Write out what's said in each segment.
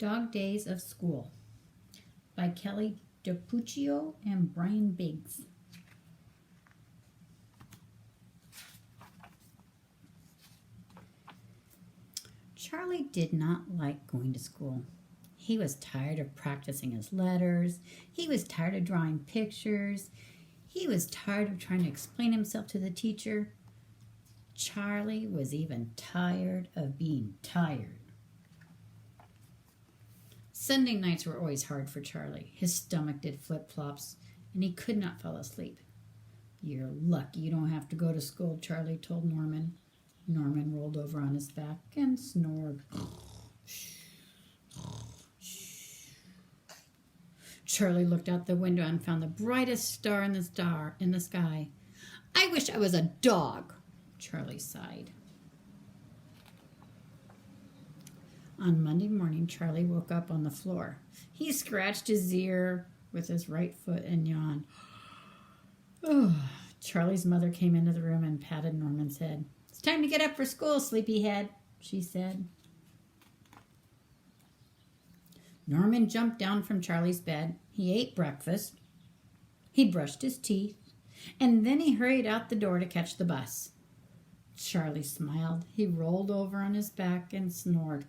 Dog Days of School by Kelly DiPuccio and Brian Biggs. Charlie did not like going to school. He was tired of practicing his letters. He was tired of drawing pictures. He was tired of trying to explain himself to the teacher. Charlie was even tired of being tired. Sunday nights were always hard for Charlie. His stomach did flip-flops, and he could not fall asleep. "You're lucky you don't have to go to school," Charlie told Norman. Norman rolled over on his back and snored. Charlie looked out the window and found the brightest star in the sky. "I wish I was a dog," Charlie sighed. On Monday morning, Charlie woke up on the floor. He scratched his ear with his right foot and yawned. Oh. Charlie's mother came into the room and patted Norman's head. "It's time to get up for school, sleepyhead," she said. Norman jumped down from Charlie's bed. He ate breakfast. He brushed his teeth. And then he hurried out the door to catch the bus. Charlie smiled. He rolled over on his back and snored.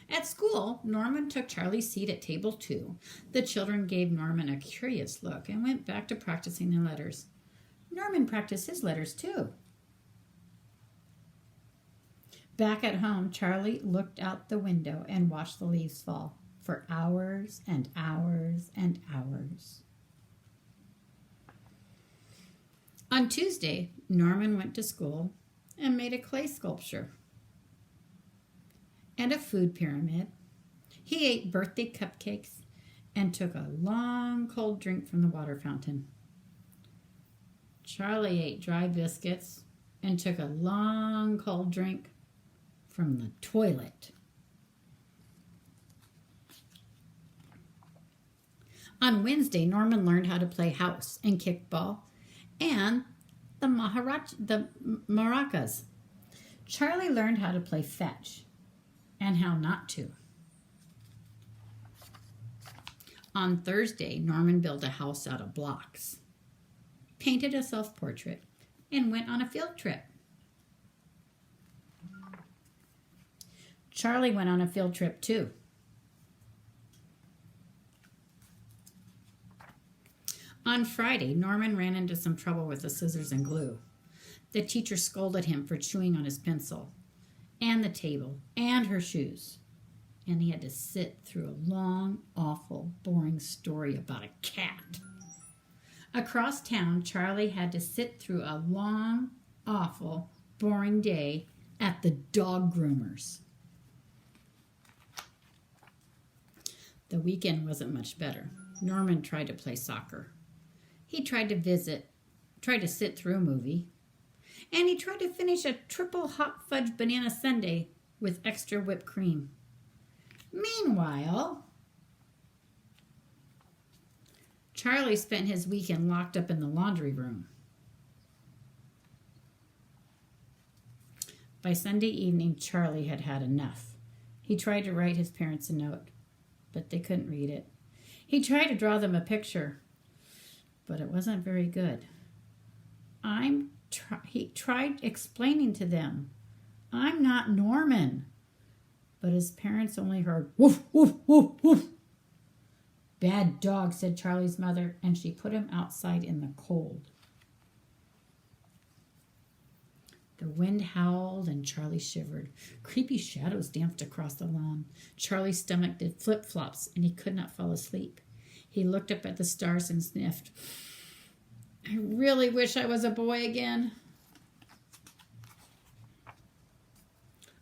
At school, Norman took Charlie's seat at table 2. The children gave Norman a curious look and went back to practicing their letters. Norman practiced his letters too. Back at home, Charlie looked out the window and watched the leaves fall for hours and hours and hours. On Tuesday, Norman went to school and made a clay sculpture and a food pyramid. He ate birthday cupcakes and took a long cold drink from the water fountain. Charlie ate dry biscuits and took a long cold drink from the toilet. On Wednesday, Norman learned how to play house and kickball and the maracas. Charlie learned how to play fetch and how not to. On Thursday, Norman built a house out of blocks, painted a self-portrait, and went on a field trip. Charlie went on a field trip too. On Friday, Norman ran into some trouble with the scissors and glue. The teacher scolded him for chewing on his pencil, and the table, and her shoes. And he had to sit through a long, awful, boring story about a cat. Across town, Charlie had to sit through a long, awful, boring day at the dog groomers. The weekend wasn't much better. Norman tried to play soccer. He tried to sit through a movie, and he tried to finish a triple hot fudge banana sundae with extra whipped cream. Meanwhile, Charlie spent his weekend locked up in the laundry room. By Sunday evening, Charlie had had enough. He tried to write his parents a note, but they couldn't read it. He tried to draw them a picture, but it wasn't very good. He tried explaining to them, "I'm not Norman." But his parents only heard, "Woof, woof, woof, woof." "Bad dog," said Charlie's mother, and she put him outside in the cold. The wind howled and Charlie shivered. Creepy shadows danced across the lawn. Charlie's stomach did flip-flops and he could not fall asleep. He looked up at the stars and sniffed. "I really wish I was a boy again."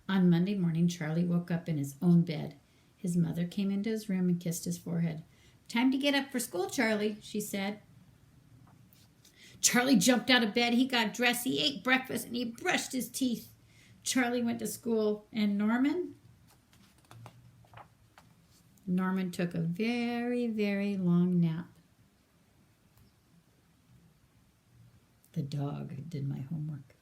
On Monday morning, Charlie woke up in his own bed. His mother came into his room and kissed his forehead. "Time to get up for school, Charlie," she said. Charlie jumped out of bed. He got dressed. He ate breakfast and he brushed his teeth. Charlie went to school. And Norman took a very, very long nap. The dog did my homework.